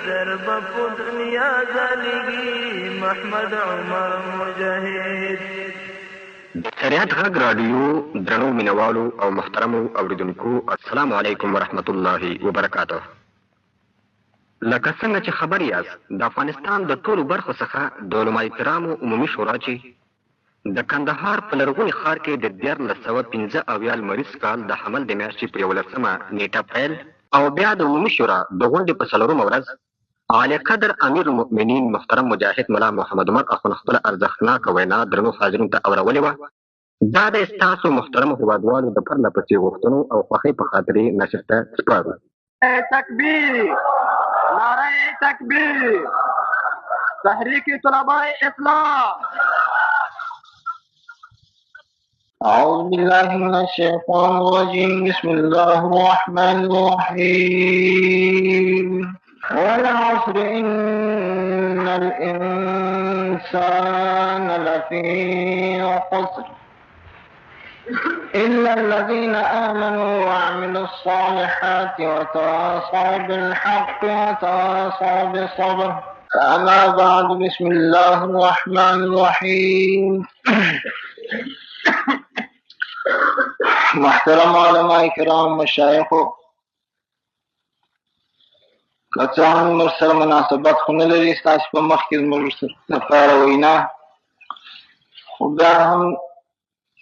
ضرب په دنیا ځلېږي محمد عمر مجاهد. د شریعت غږ راډیو درنو مینوالو او محترمو اوریدونکو السلام علیکم ورحمت الله وبرکاته. لکه څنګه چې خبر یاست د افغانستان د ټولو برخو څخه د علماء کرامو عمومي شورا چې د کندهار په لرغوني ښار کې د 1495 لمریز کال د حمل د میاشتې په 11مه نیټه پیل او بیا د عمومي شورا د غونډې په 4مه ورځ اعلی قدر امیر المؤمنین محترم مجاهد ملا محمد عمر اخوند خپله ارزښتناکه وینا درنو حاضرینو ته اورولې وه. دا د ستاسو محترمو هیوادوالو د پرله پسې غوښتنو او خوښۍ په خاطر یې نشر ته سپارو. تکبیر، نعره تکبیر، تحریک طلباء اصلاح. أعوذ بالله من الشيطان الرجيم. بسم الله الرحمن الرحيم. والعصر إن الإنسان لفي خسر إلا الذين آمنوا وعملوا الصالحات وتواصوا بالحق وتواصوا بالصبر. أما بعد بسم الله الرحمن الرحيم. محترم علماء کرام، مشایخ کسان سره مناسبت خو نه لري ستاسو په مخ کې زموږ لپاره وینا، خو بیا هم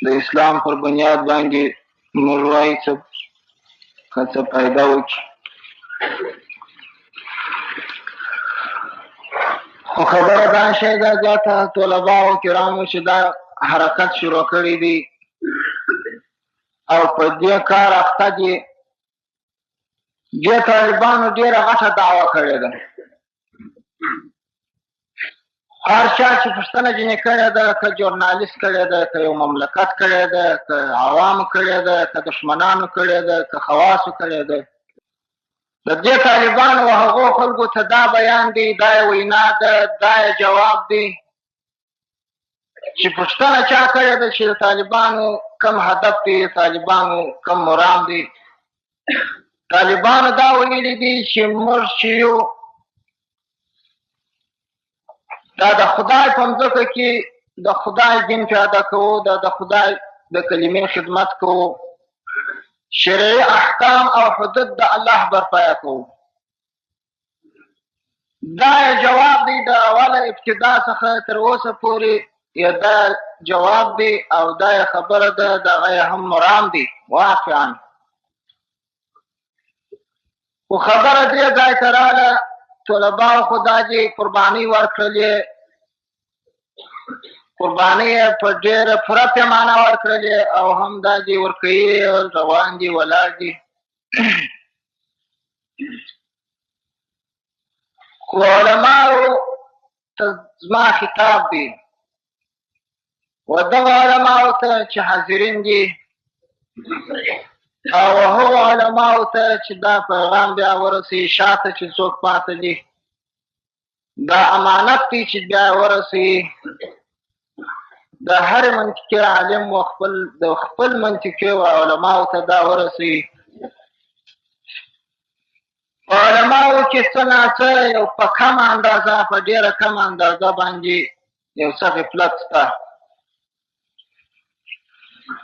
د اسلام پر بنیاد باندې موږ وایو چې څه پیدا وکړي. خو خبره دا شی ده زیاته طلباو کرامو چې دا حرکت شروع کړی دی او په دې کار اخته دي، دې طالبانو ډېره غټه دعوه کړې ده. هر چا چې پوښتنه ځینې کړې ده، که ژورنالیست کړې ده، که یو مملکت کړې ده، که عوامو کړې ده، که دښمنانو کړې ده، که خواصو کړې ده، د دې طالبانو او هغو خلکو ته دا بیان دی، دا یې وینا ده، دا یې جواب دی چې پوښتنه چا کړې ده چې د طالبانو کم هدف دی، طالبانو کم مرام دی. طالبانو دا ویلي دي چې موږ چې یو دا د خدای په مځکه کې د خدای دین پیاده کوو، دا د خدای د کلمې خدمت کوو، شرعي احکام او حدود د الله برپایه کوو. دا جواب دی د اوله ابتدا څخه تر اوسه پورې، یا دا جواب دی او دا خبره ده، دغه هم مرام دی واقعا. خو خبره دې ځای ته راغله، طلباو خو دا چې قربانۍ ورکړلې، قربانۍ یې په ډېره پوره پیمانه ورکړلې او هم دا چې ورکوي، روان دي، ولاړ دي. خو علماو ته زما خطاب دی، و دغه علماو ته چې حاضرین دي او هغو علماو ته چې دا پیغام بیا ورسوي، شاته چې څوک پاته دي، دا امانت دی چې بیا ورسوي د هر منطقي عالم و د خپل منطقي و علماو ته دا ورسوي. په علماو کې څه ناڅه یو په کمه اندازه، په ډېره کمه اندازه باندې یو څه غفلت شته.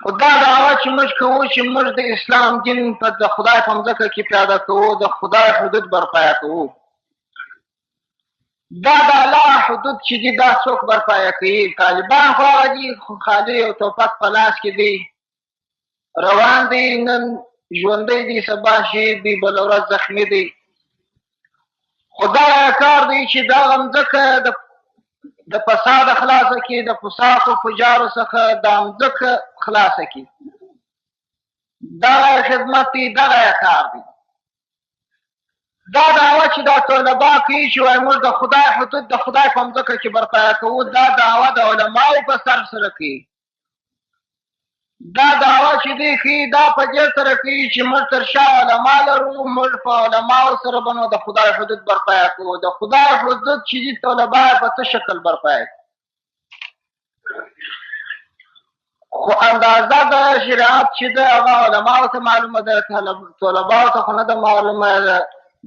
خو دا دعوه چې موږ کوو چې موږ د اسلام دین په د خدای په مځکه کې پیاده کوو، د خدای حدود برپایه کوو، دا د الله حدود چې دي دا څوک برپایه کوي؟ طالبان خو هغه دي، خو خالي یو توپک په لاس کې دی، روان دی، نن ژوندی دی، سبا شهید دی، بله ورځ زخمي دی. خو دا کار دی چې دغه مځکه د فساد خلاصه کړي، د فساقو فجارو څخه دا مځکه خلاصه کړي. دغه خدمت دی، دغه کار دی. دا دعوه چې دا طلبا کوي چې وایي موږ د خدای حدود د خدای په مځکه کې برپایه کوو، دا دعوه د علماو په سر سره کوي. دا دعوه چې دی کوي دا په دې سره کوي چې موږ تر شا علما لرو، موږ په علماو سره به نو د خدای حدود برپایه کوو. د خدای حدود چې دي طلبا په څه شکل برپایه کوي؟ خو اندازه د شریعت چې ده هغه علماو ته معلومه ده، طلباو ته خو نه ده معلومه ده.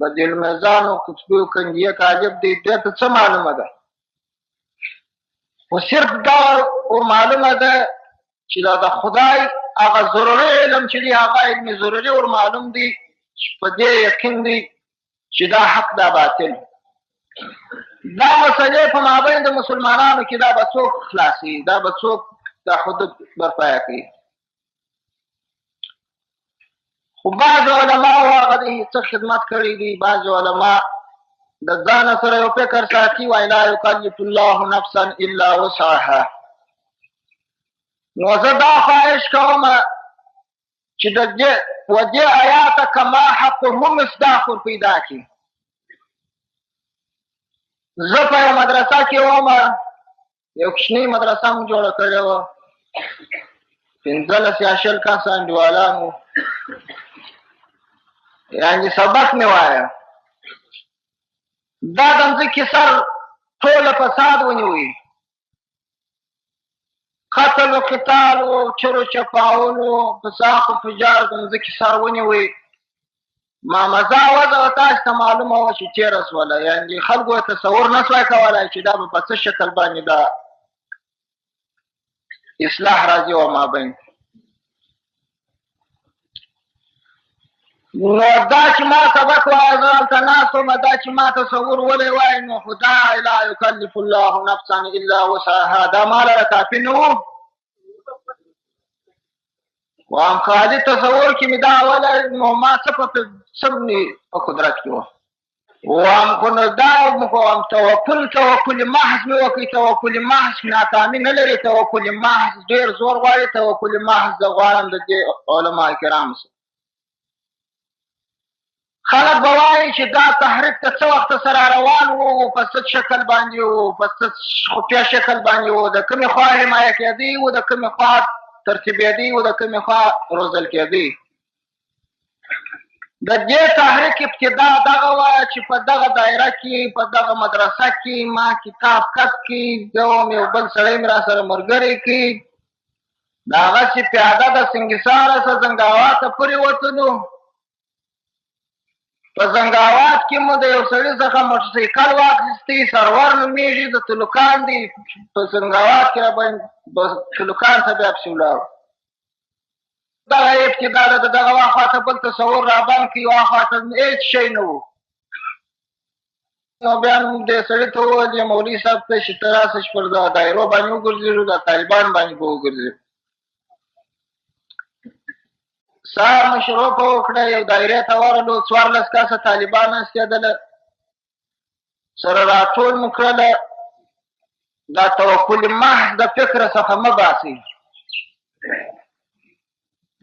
بدیل میزان او قطبي او کنډیه کاذب دی دې ته څه معلومه ده خو صرف دا معلومه ده چې دا د خدای هغه ضروري علم چې دی هغه علم ضروري ور معلوم دی په دې یقین دی چې دا حق دا باطل دا مسئله په مابین د مسلمانانو کې دا به څوک خلاصي دا به څوک دا حدود برپا کوي خو بعض علما هغه دې څه خدمت کړی دي بعض علما د ځان سره یو فکر ساتي وای لا یکلف الله نفسا الا وسعها نو زه دا خواهش کوم چې د دې آیات کما حق هم مصداق پیدا کړي زه په یو مدرسه کې وم یو کوچنۍ مدرسه مو جوړه کړې وه 15 یا 20 کسان انډیوالان وو یعنې سبق مې وایه دا د مځکې سر ټوله فساد ونیوي قتل و قتال و چرو چپاولو فساق و فجار د مځکې سر ونیوي ما مزه وځه تاسو ته معلومه وه چې چېرې سوله یعنې خلکو تصور نه سوای کولی چې دا به په څه شکل باندې دا اصلاح راځي و مابین نو دا چې ما سبق وایه زه هلته ناست وم دا چې ما تصور ولی وای نو خو دا لا یکلف الله نفسا الا وسعها دا ما لره کافي نه و وام خالي تصور کې مې دا اوله نو ما څه په قدرت کې وه وام خو نو دا وم توکل محض مې وکړي توکل محض ناکامي نه لري توکل محض ډېر زور غواړي توکل محض زه غواړم د دې علما کرامو سره خلک به وایي چې دا تحریک ته څه وخت سره روان و په څه شکل باندې و په څه خفیه شکل باندې و د کومې خوا حمایه کېدی و د کومې خوا ترتیبېدی و د کومې خوا روزل کېدی د دې تحریک ابتدا دغه وه چې په دغه دایره کې په دغه مدرسه کې ما کتاب کت کې زه وم یو بل سړی مې را سره ملګری کې د هغسې پیاده د سنګساره څه زنګاواته پورې وتلو په زنګاوات کې مو د یو سړي څخه موټرسایکل واخیستی سرور نومېږي د تلوکان دی په زنګاوات کې راباندې تلوکان ته بیا پسې ولاړو دغه ابتدا د دغه واخواته بل تصور راباندې کړي واخواته هېڅ شی نه و نو بیا مو دې سړي ته وویل مولوي صاحب ته چې ته راسه چې پر دایرو باندې وګرځېږو د طالبان باندې به وګرځېږو سهار مو شروع په وکړه یو دایرې ته ورغلو 14 کسه طالبان ناستېدله سره راټول مو کړله دا توکل محض د فکره څخه مه باسئ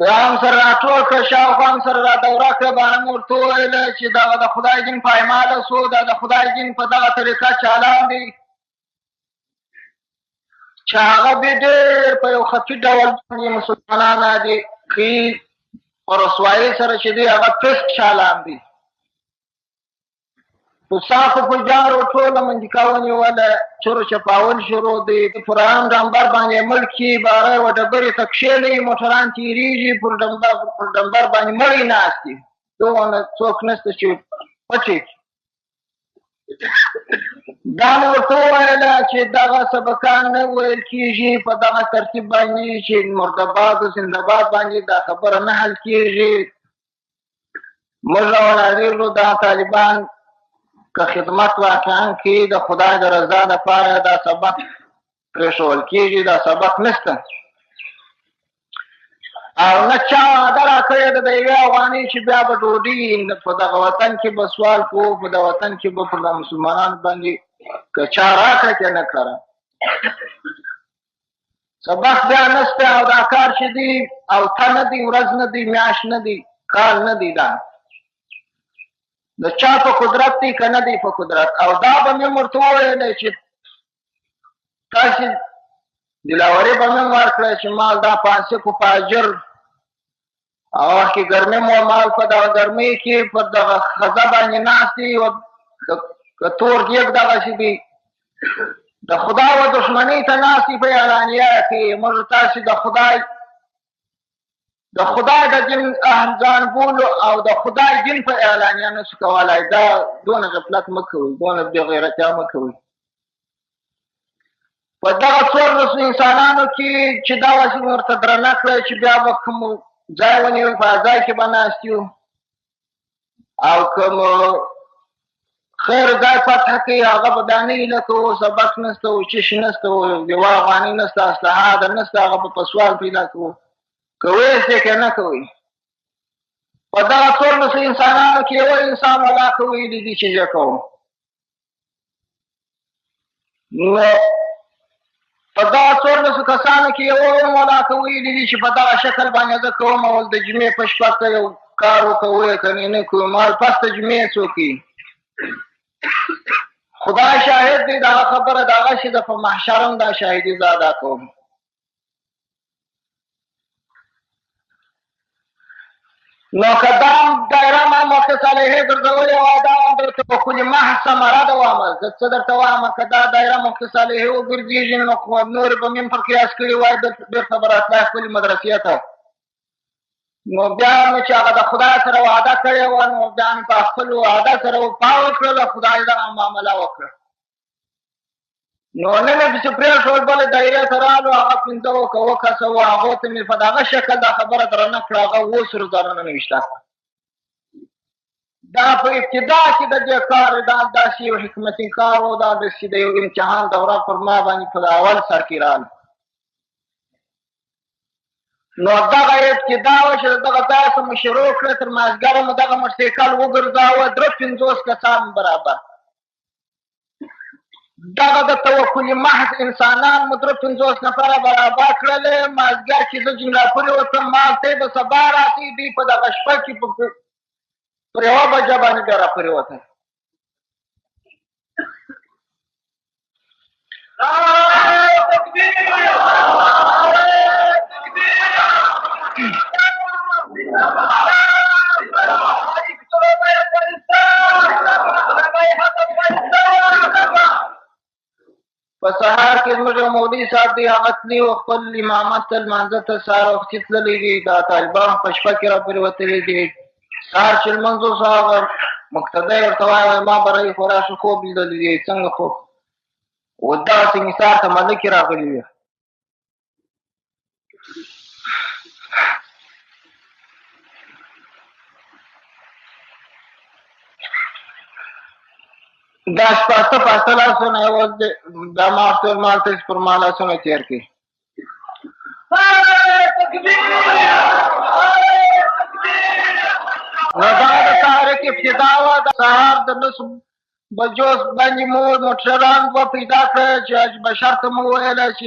بیا هم سره راټول کړه شاوخوا هم سره را دوره کړه باندې مو ورته وویله چې دغه د خدای دین پایماله سو دا د خدای دین په دغه طریقه چالان دی چې هغه بیا ډېر په یو خفي ډول باندې مسلمانان دي ښي په رسوایۍ سره چې دی هغه فسق چالان دی فساقو فجارو ټوله منځکه ونیوله چورو چپاول شروع دی پر عام ډمبر باندې ملکي باره و ډبرې ته کښېنوي موټران تېرېږي پر ډمبر باندې مړی ناست دي دونه څوک نشته چې پټې دا مې ورته وویله چې دغه سبقان نه ویل کېږي په دغه ترتیب باندې چې مردباد او زندهباد باندې دا خبره نه حل کېږي موږ راولاړېږو دا طالبان که خدمت واقعا کوي د خدای د رضا دپاره دا سبق پرېښول کېږي دا سبق نشته او نه چا وعده راکړې ده د یوې افغانۍ چې بیا به ډوډۍ په دغه وطن کې به سوال کوو په دغه وطن کې به پر د مسلمانانو باندې که چا راکړه که نه کړه سبق بیا نشته او دا کار چې دی او ته نه دی ورځ نه دی میاشت نه دی کال نه دی دا د چا په قدرت دی که نه دی په قدرت او دا به مې ورته وویلی چې تاسې دلاوري به مې ورکړی چې مال دا فاسقو فاجر او وخت کې ګرمي مو مال په دغه ګرمۍ کې پر دغه ښځه باندې ناست دي که تور دیګ دغسې دي د خدای و دښمنۍ ته ناست دي په اعلانیه کې موږ تاسې د خدای د خدای د دین اهل ځان بولو او د خدای دین په اعلانیه نشو کولای. دا دونه غفلت مه کوئ، دونه بې غیرتیا مه کوئ. په دغه څوارلسو انسانانو کې چې دا وسیله ورته درنه کړه چې بیا به کوم ځای ونیوی، په ځای کې به ناست یو او کوم خیر ځای فتح کوي هغه به دا نه وي لکه و سبق نسته و چشي نسته و یوه افغانۍ نسته، اسلحه در نسته، هغه به په سوال پیدا کوو. کوئ یې که نه کوئ. په دغه څوارلسو انسانانو کې یوه انسان ولاکه ویلي دي چې زه کوم. نو په دغه څوارلسو کسانو کې یوه هم ولاکه ویلي دي چې په دغه شکل باندې زه کوم او د جمعې په شپه که یو کار وکوئ که نه کوئ. مال پس د جمعې څوک وي. خدای شاهد دی دغه خبره د هغه چې د په محشر هم دا شاهدي زه ادا کوم. نو که دا دایره ما مخکې صالحې ګرځولې وای دا هم د توکل محض ثمره ده وایم. زه څه درته وایم که دا دایره مخکې صالحې وګرځېږي نو نورې به مې هم پر قیاس کړي وای بېرته به راتلای خپلې مدرسې ته. نو بیا مې چې هغه د خدای سره وعده کړې وه نو بیا مې په خپل وعده سره وفا وکړله، خدای دغه معامله وکړه. نو نه مې پسې پرېښول، بلې دایرې ته رالو، هغه پنځه اووه کسه وو، هغو ته مې په دغه شکل دا خبره درنه کړه. هغه 2,999 دا په ابتدا کې د دې کار دا داسې یو حکمتي کار و، دا داسې د یو امتحان دوره پر ما باندې په اول سر کې راغله. نو دغه ابتدا وه چې دغه ځای څه مو شروع کړه، تر مازدیګره مو دغه موټرسایکل وګرځاوه 53 کسان برابر. دغه د توکل محض انسانان مو 53 نفره برابر کړل. مازدیګر چې زه جمله پورې وتم مال ته به سبا راتې دوی په دغه شپه کې پر یوه بجه باندې بیا راپورې وتل. په سهار کې زموږ یو مولوي صاحب دی، هغه تلي و خپل امامت ته لمانځه ته سهار وختي تللی دي. دا طالبان په شپه کې راپورې وتلي دي. سهار چې لمونځ وسو هغه مقتدی ورته وایي ما به رایې خو راشو خوب لیدلی دی. څنګه خوب؟ و دغسې نثار ته ملکې راغلي وي. دا شپاسته پاسته لاسونه یوازې دا ما ورته ویل ما ورته پر ما لاسونه تېر کړي. نو دا د تحریک ابتدا وه. د سهار د 10 بجو باندې مو موټران دوه پیدا کړه چې حاج بشر ته مو وویله چې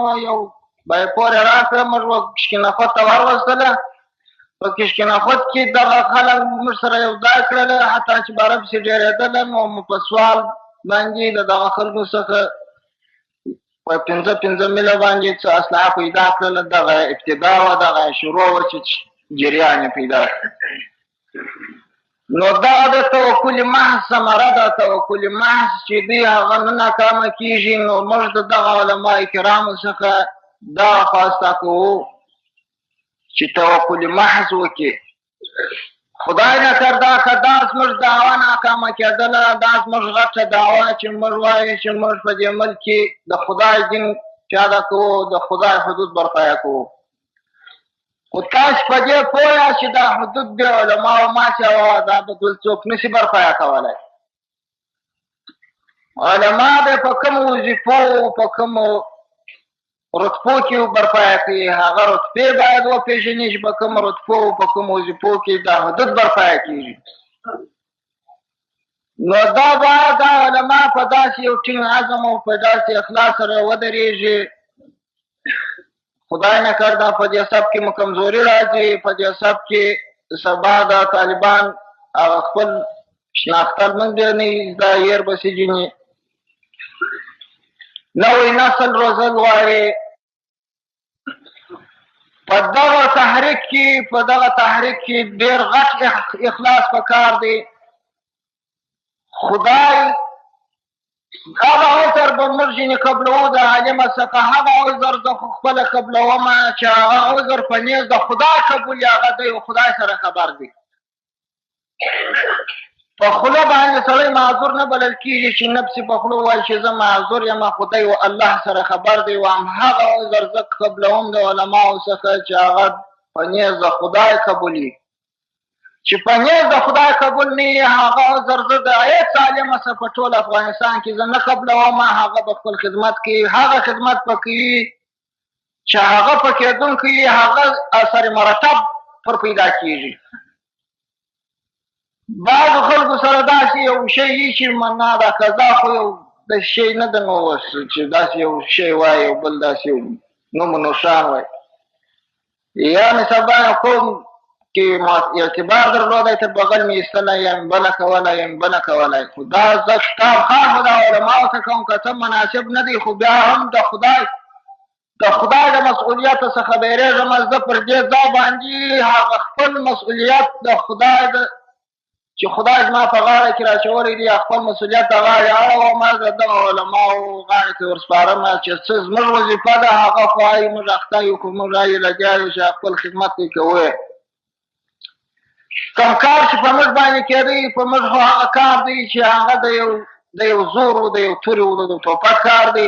نو یو به یې پورې راکړه. موږ کشکینخوت ته وروستله. په کشکینخوت کې دغه خلک موږ سره یو ځای کړل، حتی چې باره پسې ډېرېدله. نو مو په سوال باندې د دغه خلکو څخه په 5 میله باندې څه اسلحه پیدا کړله. دغه ابتدا وه، دغه شروع وه چې جریان یې پیدا کړ. نو دغه د توکل محض ثمره ده. توکل محض چې دی هغه نه ناکامه کېږي. نو موږ د دغه علما کرامو څخه دا خواسته کوو چې توکل محض وکړي. خدای نکرده که دا زموږ دعوا ناکامه کېدله، دا زموږ غټه دعوا چې موږ وایو چې موږ په دې ملک کې د خدای دین پیاده کوو، د خدای حدود برپایه کوو. خو تاسو په دې پوه یاست چې دا حدود د علماو ماتې او دا به بل څوک نشي برپایه کولی. علما به په کومو وظیفو په کومو رتبو کې برپایه کوي. هغه رتبې باید وپېژني چې په کومو رتبو په کومو وظیفو کې دا حدود برپایه کېږي. نو دا باید دا علما په داسې یو ټینګ عزم او په داسې اخلاص سره ودرېږي. خدای نکرده په دې سب کې مو کمزوري راځي. په دې سب کې سبا د طالبان هغه خپل شناختل موږ دی نه دا ير بسې جنې نوی نسل روزل غواړي. په دغه تحریک کې ډېر غټ اخلاص پکار دی. خدای هغه عذر به موږ ځینې قبلوو د عالمه څخه هغه عذر زه خو خپله قبلومه چې هغه عذر په نیز د خدای قبول هغه دی او خدای سره خبر دی په خوله باندې سړی معذور نه بلل کېږي چې نفس په خوله ووایي چې زه معذور یم خدای او الله سره خبر دی او همهغه عذر زه قبلوم د علماو څخه چې هغه په نیز د خدای قبول وي چې په نیز د خدای قبول نه وي هغه عذر زه د هیڅ عالمه څخه په ټول افغانستان کې زه نه قبلوم هغه په خپل خدمت کې هغه خدمت پکې وي چې هغه په کېدونکي هغه اثر مرتب پر پیدا کېږي بعضو خلکو سره داسې یو شی وي چې نه دا قضا خو یو د شی نه ده نو اوس چې داسې یو شی وایي او بل داسې یو نوم و نښان وایي یا مې سبا قوم کې اعتبار درلودی تر بغل مې ایستلی یم بله کولی یم بله کولی خو دا زه کتاب خام خو دا علماو ته کوم که څه مناسب نه دی خو بیا هم د خدای د مسؤلیت څخه بیریږم زه پر دې ځای باندې هغه خپل مسؤلیت د خدای چې خدای زما په غاړه کې راچولی دی خپل مسؤلیت د غاړې اړوم زه دغه علماو غاړې کې ورسپارم چې څه زموږ وظیفه ده هغه خو وایي موږ اخته یو خو موږ رایې لګیا یو چې خپل خدمت یې کوو کوم کار چې په موږ باندې کېدی په موږ خو هغه کار دی چې هغه د یو زور و د یو تورې و د ټوپک کار دی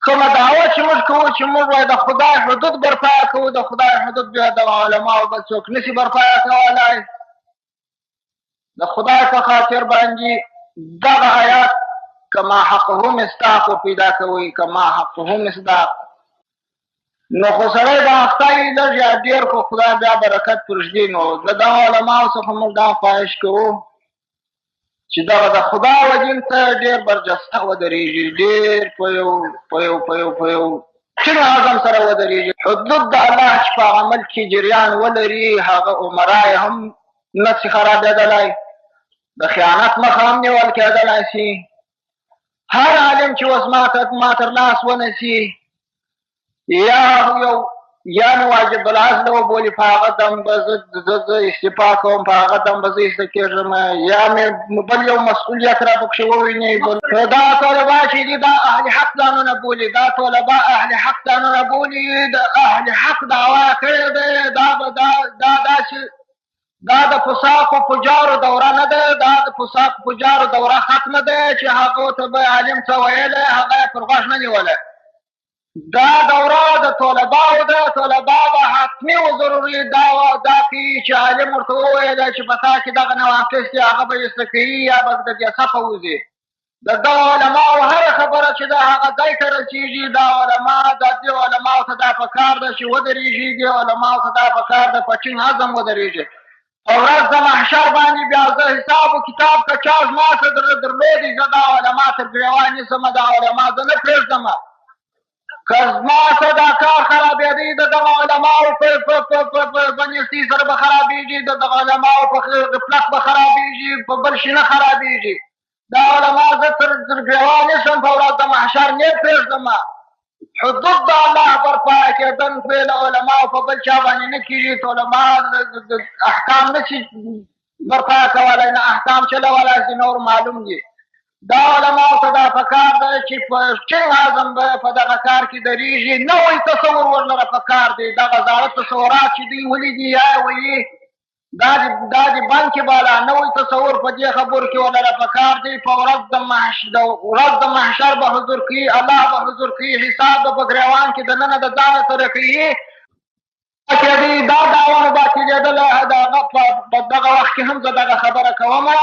کومه دعوه چې موږ کوو چې موږ وایي د خدای حدود برپایه کوو د خدای حدود بیا د علماو بل څوک نشي برپایه کولی د خدای په خاطر باندې دغه آیات کما حقه مصداق پیدا کوي کما حقه مصداق نو خو سړی به اخته وي لږ یا ډېر خو خدای بیا برکت پرږدي نو د دغه علماو څخه موږ دا خواهش کوو چې دغه د خدای وجل ته ډېر برجسته ودرېږي ډېر په یو ټینګ عزم سره ودرېږي حدود د الله چې په عمل کې جریان ولري هغه عمرا یې هم نشي خرابېدلی د خیانت مخه هم نیول کېدلی شي هر عالم چې اوس ما تر لاس ونیسي یا مې واجب العزل وبولي په هغه دم به زه استعفا کوم په هغه دم به زه ایسته کېږم یا مې بل یو مسؤلیت را پکښې وویني دا طلبا چې دي دا اهل حق ځانونه بولي دا طلبا اهل حق ځانونه بولي د اهل حق دعوا کړې ده دا داسې دا د فساقو فجارو دوره نه ده دا د فساقو فجارو دوره ختمه ده چې هغو ته به عالم څه ویلی هغه یې پر غوږ نه نیولی دا دوره د طلباو ده طلبا به حتمي و ضروري دا کوي چې عالم ورته وویلی چې په تا کې دغه نواقص دي هغه به ایسته کوي یا به د دې څخه وځي د دغه علماو هره خبره چې ده هغه ځای ته رسېږي دا علما د دې علماو ته دا پکار ده چې ودرېږي دې علماو ته دا پکار ده په ټینګ عزم ودرېږي په ورځ د محشر باندې بیا زه حساب و کتاب که چا زما څه درلودي زه دا علما تر ګرېوان نیسم دا علما زه نه پرېږدم که زما څه دا کار خرابېدی د دغه علماو په بنیستي سره به خرابېږي د دغه علماو په غفلت به خرابېږي په بل شي نه خرابېږي دا علما زه تر ګرېوان نیسم په ورځ د محشر نه پرېږدم حدود د الله برپایه کېدن فعل علماو په بل چا باندې نه کېږي علما احکام نشي برپایه کولی نه احکام چلولی شي نور معلوم دي دا علماو ته دا پکار ده چې په ټینګ عزم به په دغه کار کې درېږي نوی تصور ورلره پکار دی دغه زاړه تصورات چې دوی ولیدي یا یې ویي دا د بند کې بالا نوی تصور په دې خبرو کې ورلره پکار دی په ورځ د محشر به حضور کوي الله به حضور کوي حساب به په ګرېوان کې دننه د ځانه سره کوي دا دعوانو به کېدېدله په دغه وخت کې هم زه دغه خبره کومه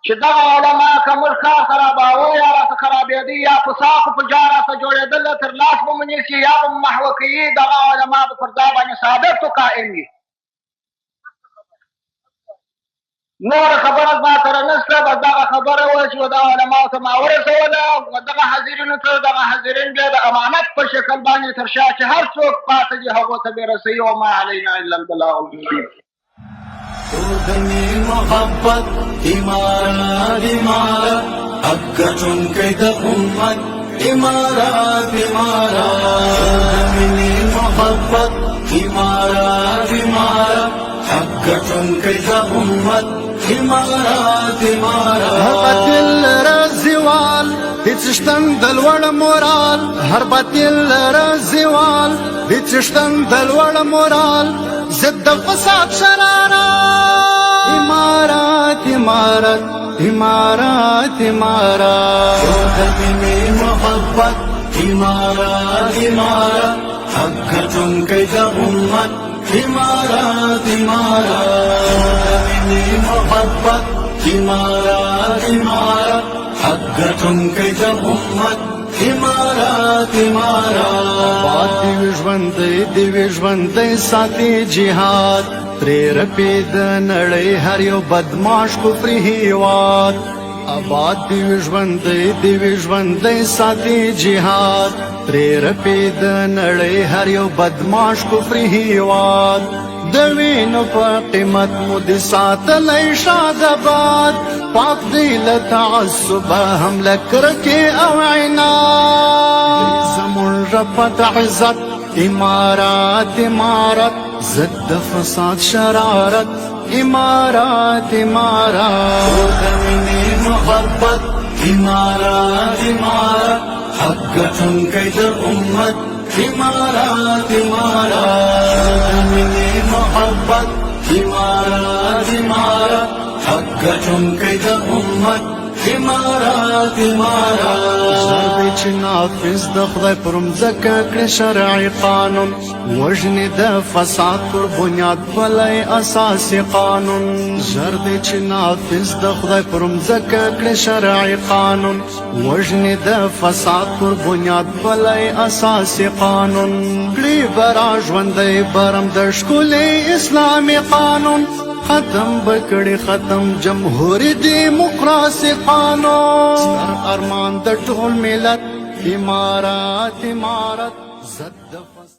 چې دغه علما که موږ کار خراباوه یا راته خرابېدی یا فساقو فجار راته جوړېدله تر لاس به مو نیسي یا به مو محوه کوي دغه علما به پر ځای باندې ثابت و قائم وي نور خبره زما سره نشته بس دغه خبره وه چې دغه علماو ته ما ورسوله دغه حاضرینو ته دغه حاضرین بیا د امانت په شکل باندې تر شا چې هر څوک پاته دي هغو ته بې رسوي وما علینا الا البلاغ المبین دنی محبت امارات حق چون کئی دا امت امارات دنی محبت امارات حق چون کئی دا امت امارات قتل رزوان چشتن دلوړ مورال هر باطل رزوال د چشتن دلوړ مورال ضد فساد شرارات امارات امارات امارات امارات دمي محبت امارات امارات حقتن كيد امت امارات امارات دمي محبت امارات امارات حقتن كيد امت امارات امارات دیوی ژوندی ساتي جهاد ترې رپې د نړۍ هر یو بدماش کفري هیواد آباد دیوی ژوندی ساتي جهاد ترې رپې د نړۍ هر یو بدماش کفري هیواد د وینو په قیمت مو د ساتلی شاد آباد پاک دی له تعصب هم له کرکې او عناد زموږ رپت عزت امارات امارات ضد فساد شرارت امارات امارات دمي محبت امارات امارات حقتن كيد امت امارات امارات دمي محبت امارات امارات حقتن كيد امت امارات امارات زربي چې نافذ د خدای پر مځکه کړي شرعي قانون وژنې د فساد پر بنیاد بلای اساسي قانون زربي چې نافذ د خدای پر مځکه کړي شرعي قانون وژنې د فساد پر بنیاد بلای اساسي قانون کړي برا ژوندی برم د ښکلي اسلامي قانون ختم بکړي ختم جمهوری دیموکراسي قانون ستر ارمان د ټول ملت امارات امارات زد